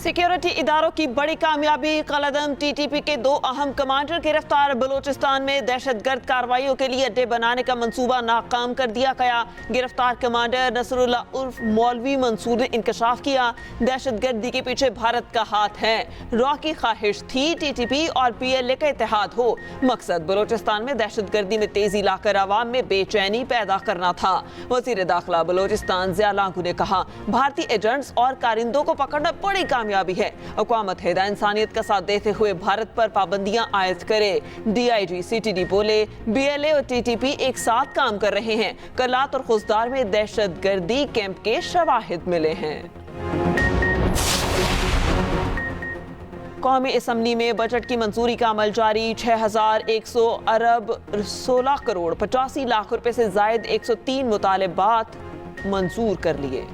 Security इदारों की बड़ी कामयाबी, कलअदम टीटीपी के 2 अहम कमांडर गिरफ्तार। बलूचिस्तान में दहशतगर्द कार्रवाइयों के लिए अड्डे बनाने का मंसूबा नाकाम कर दिया गया। गिरफ्तार कमांडर नसरुल्लाह उर्फ मौलवी मंसूर ने इंकशाफ किया, दहशतगर्दी के पीछे भारत का हाथ है। रॉ की ख्वाहिश थी टीटीपी और पीएलए का इत्तेहाद हो। मकसद बलूचिस्तान में दहशतगर्दी में तेजी लाकर आवाम में बेचैनी पैदा करना था। वजीर दाखिला बलूचिस्तान ज़िया लांगू ने कहा, भारतीय एजेंट्स और कारिंदों को पकड़ना बड़ी कामयाबी है। अक़वाम मुत्तहिदा इंसानियत का साथ देते हुए भारत पर पाबंदियां आयद करे। डीआईजी सीटीडी बोले, बीएलए और टीटीपी एक साथ काम कर रहे हैं। कलात और खुजदार में दहशतगर्दी कैंप के शवाहिद मिले हैं। कौमी असम्बली में बजट की मंजूरी का अमल जारी। 6100 अरब 16 करोड़ 85 लाख रुपए से जायद 103 मुतालबात मंजूर कर लिए।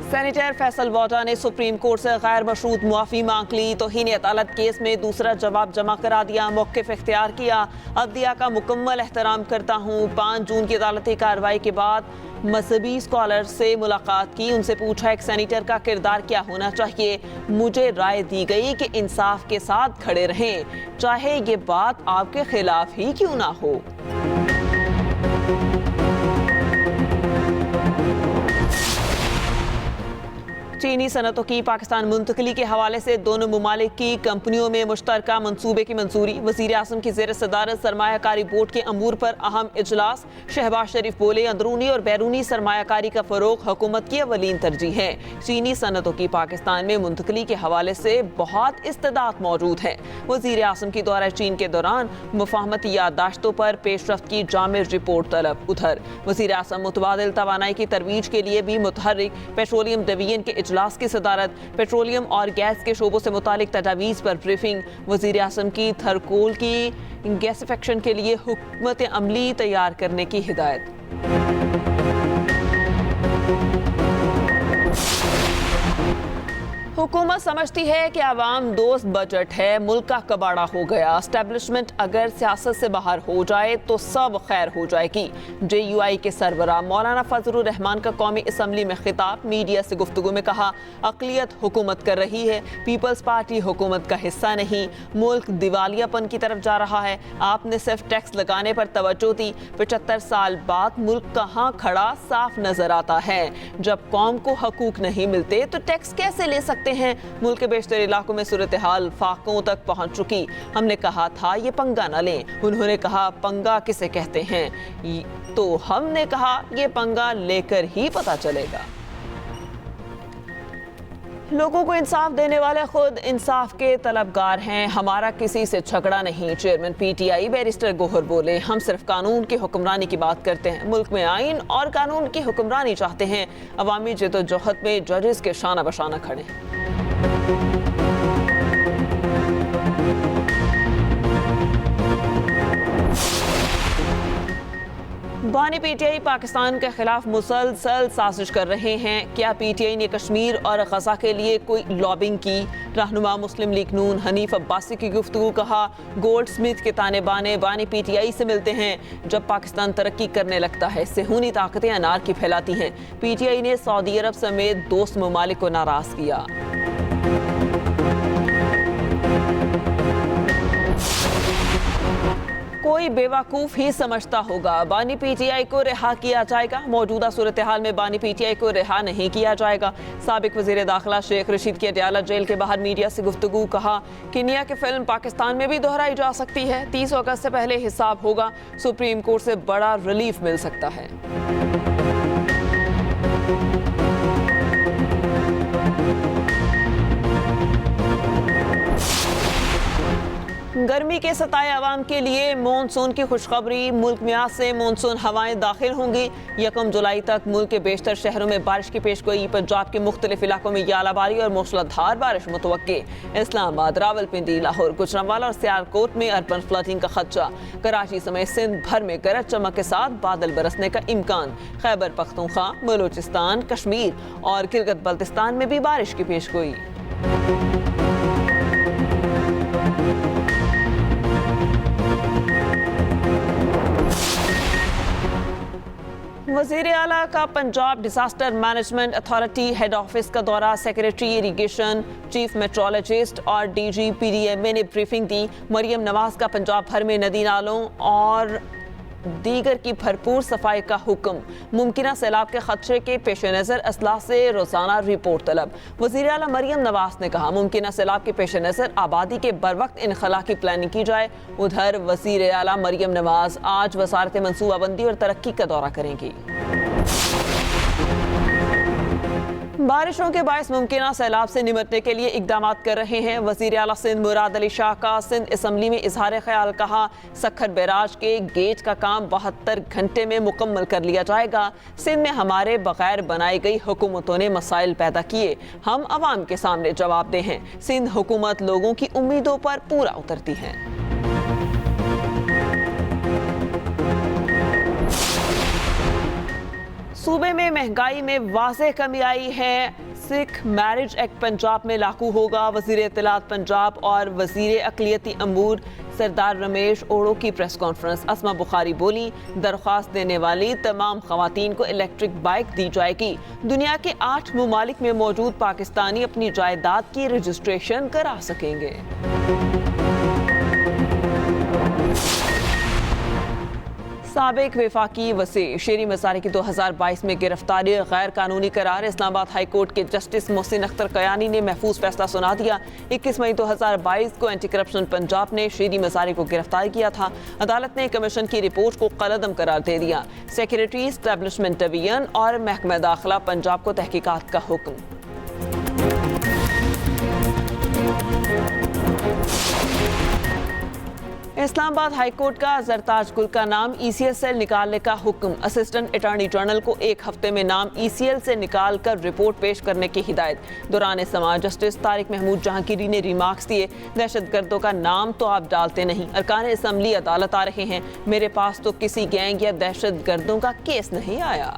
सेनेटर फैसल वाटा ने सुप्रीम कोर्ट से गैर मशरूत मुआफ़ी मांग ली। तौहीन अदालत केस में दूसरा जवाब जमा करा दिया, मौक़िफ़ इख्तियार किया। अदलिया का मुकम्मल एहतराम करता हूँ। 5 जून की अदालती कार्रवाई के बाद मजहबी स्कॉलर से मुलाकात की, उनसे पूछा एक सेनेटर का किरदार क्या होना चाहिए। मुझे राय दी गई कि इंसाफ के साथ खड़े रहें, चाहे ये बात आपके खिलाफ ही क्यों ना हो। चीनी सनतों की पाकिस्तान मुंतकली के हवाले से दोनों ममालिक की कंपनियों में मुश्तरका मंसूबे की मंजूरी। वज़ीर आज़म की ज़ेर सदारत सरमायाकारी बोर्ड के अमूर पर अहम इजलास। शहबाज शरीफ बोले, अंदरूनी और बैरूनी सरमायाकारी का फ़रोग़ हुकूमत की अवलीन तरजीह है। चीनी सनतों की पाकिस्तान में मुंतकली के हवाले से बहुत इस्तेदाद मौजूद है। वज़ीर आज़म की दौरा चीन के दौरान मुफाहमती याददाश्तों पर पेशरफ्त की जामिर रिपोर्ट तलब। उधर वज़ीर आज़म मुतबादिल तवानाई की तरवीज के लिए भी मुतहर्रिक पेट्रोलियम डिवीजन के इजलास की सदारत। पेट्रोलियम और गैस के शोबों से मुतालिक तजावीज़ पर ब्रीफिंग। वज़ीर आज़म की थरकोल की गैसिफिकेशन के लिए हुकमत अमली तैयार करने की हिदायत। हुकूमत समझती है कि आवाम दोस्त बजट है, मुल्क का कबाड़ा हो गया। एस्टेब्लिशमेंट अगर सियासत से बाहर हो जाए तो सब खैर हो जाएगी। JUI के सरबराह मौलाना फजलुर रहमान का कौमी असम्बली में खिताब। मीडिया से गुफ्तगू में कहा, अक़लियत हुकूमत कर रही है, पीपल्स पार्टी हुकूमत का हिस्सा नहीं। मुल्क दिवालियापन की तरफ जा रहा है। आपने सिर्फ टैक्स लगाने पर तवज्जो दी। 75 साल बाद मुल्क कहाँ खड़ा साफ नजर आता है। जब कौम को हकूक नहीं मिलते तो टैक्स कैसे ले सकते हैं। मुल्क के बेशतर इलाकों में सूरत हाल फाकों तक पहुंच चुकी। हमने कहा था ये पंगा न लें। उन्होंने कहा, पंगा किसे कहते हैं? तो हमने कहा ये पंगा लेकर ही पता चलेगा। लोगों को इंसाफ देने वाले खुद इंसाफ के तलबगार हैं, हमारा किसी से झगड़ा नहीं। चेयरमैन PTI बैरिस्टर गोहर बोले, हम सिर्फ कानून की हुक्मरानी की बात करते हैं। मुल्क में आइन और कानून की हुक्मरानी चाहते हैं। अवामी जद्दोजहद में जजेस के शाना बशाना खड़े। बानी PTI पाकिस्तान के खिलाफ मुसलसल साजिश कर रहे हैं। क्या PTI ने कश्मीर और गजा के लिए कोई लॉबिंग की? रहनुमा मुस्लिम लीग नून हनीफ अब्बासी की गुफ्तगू। कहा, गोल्ड स्मिथ के ताने बाने बानी PTI से मिलते हैं। जब पाकिस्तान तरक्की करने लगता है, सेहूनी ताकतें अनार की फैलाती हैं। PTI ने सऊदी अरब समेत दोस्त ममालिक को नाराज किया। कोई बेवकूफ़ ही समझता होगा बानी PTI को रिहा किया जाएगा। मौजूदा सूरत हाल में बानी PTI को रिहा नहीं किया जाएगा। साबिक वज़ीर दाखिला शेख रशीद की अडयाला जेल के बाहर मीडिया से गुफ्तगू। कहा, किनिया की फिल्म पाकिस्तान में भी दोहराई जा सकती है। 30 अगस्त से पहले हिसाब होगा। सुप्रीम कोर्ट से बड़ा रिलीफ मिल सकता है। गर्मी के सताए अवाम के लिए मानसून की खुशखबरी। मुल्क में आज से मानसून हवाएं दाखिल होंगी। 1 जुलाई तक मुल्क के बेशतर शहरों में बारिश की पेशगोई। पंजाब के मुख्तलिफ इलाकों में यालाबारी और मूसलाधार बारिश मुतवक्के। इस्लामाबाद, रावलपिंडी, लाहौर, गुजरांवाला और सियालकोट में अर्बन फ्लडिंग का खदशा। कराची समेत सिंध भर में गरज चमक के साथ बादल बरसने का इम्कान। खैबर पख्तूनख्वा, बलूचिस्तान, कश्मीर और गिलगित बल्तिस्तान में भी बारिश की पेशगोई। وزیر اعلیٰ کا Punjab disaster management authority head office کا دورہ، سیکریٹری اریگیشن، چیف میٹرولوجسٹ اور D G P D M A نے بریفنگ دی۔ مریم نواز کا پنجاب بھر میں ندی نالوں اور دیگر کی بھرپور صفائی کا حکم، ممکنہ سیلاب کے خدشے کے پیش نظر اضلاع سے روزانہ رپورٹ طلب۔ وزیر اعلیٰ مریم نواز نے کہا ممکنہ سیلاب کے پیش نظر آبادی کے بروقت انخلاء کی پلاننگ کی جائے۔ ادھر وزیر اعلیٰ مریم نواز آج وزارت منصوبہ بندی اور ترقی کا دورہ کریں گی۔ بارشوں کے باعث ممکنہ سیلاب سے نمٹنے کے لیے اقدامات کر رہے ہیں۔ وزیر اعلیٰ سندھ مراد علی شاہ کا سندھ اسمبلی میں اظہار خیال، کہا سکھر بیراج کے گیٹ کا کام 72 گھنٹے میں مکمل کر لیا جائے گا۔ سندھ میں ہمارے بغیر بنائی گئی حکومتوں نے مسائل پیدا کیے، ہم عوام کے سامنے جواب دہ ہیں۔ سندھ حکومت لوگوں کی امیدوں پر پورا اترتی ہے۔ صوبے میں مہنگائی میں واضح کمی آئی ہے، سکھ میرج ایکٹ پنجاب میں لاگو ہوگا۔ وزیر اطلاعات پنجاب اور وزیر اقلیتی امور سردار رمیش اوڑو کی پریس کانفرنس، اسما بخاری بولی درخواست دینے والی تمام خواتین کو الیکٹرک بائک دی جائے گی۔ دنیا کے 8 ممالک میں موجود پاکستانی اپنی جائیداد کی رجسٹریشن کرا سکیں گے۔ سابق وفاقی وزیر شیری مزاری کی 2022 میں گرفتاری غیر قانونی قرار، اسلام آباد ہائی کورٹ کے جسٹس محسن اختر قیانی نے محفوظ فیصلہ سنا دیا۔ 21 مئی 2022 کو اینٹی کرپشن پنجاب نے شیری مزاری کو گرفتار کیا تھا۔ عدالت نے کمیشن کی رپورٹ کو قلعدم قرار دے دیا۔ سیکریٹری اسٹیبلشمنٹ ڈویژن اور محکمہ داخلہ پنجاب کو تحقیقات کا حکم۔ اسلام آباد ہائی کورٹ کا زرتاج گل کا نام ای سی ایل سے نکالنے کا حکم، اسسٹنٹ اٹارنی جنرل کو 1 ہفتے میں نام ای سی ایل سے نکال کر رپورٹ پیش کرنے کی ہدایت۔ دوران سماعت جسٹس طارق محمود جہانگیری نے ریمارکس دیے، دہشت گردوں کا نام تو آپ ڈالتے نہیں، ارکان اسمبلی عدالت آ رہے ہیں، میرے پاس تو کسی گینگ یا دہشت گردوں کا کیس نہیں آیا۔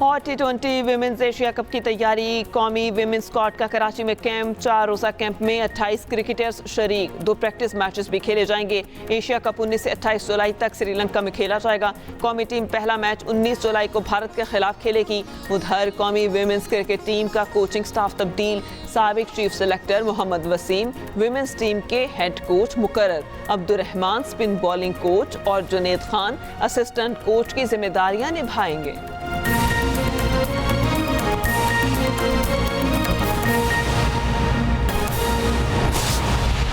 Hot T20 women's Asia cup کی تیاری، قومی ویمنز اسکواڈ کا کراچی میں کیمپ، 4 روزہ کیمپ میں 28 کرکٹرز شریک، 2 پریکٹس میچز بھی کھیلے جائیں گے۔ ایشیا کپ 19 سے 28 جولائی تک سری لنکا میں کھیلا جائے گا۔ قومی ٹیم پہلا میچ 19 جولائی کو بھارت کے خلاف کھیلے گی۔ ادھر قومی ویمنز کرکٹ ٹیم کا کوچنگ سٹاف تبدیل، سابق چیف سلیکٹر محمد وسیم ویمنز ٹیم کے ہیڈ کوچ مقرر، عبدالرحمان اسپن بالنگ کوچ اور جنید خان اسسٹنٹ کوچ کی ذمہ داریاں نبھائیں گے۔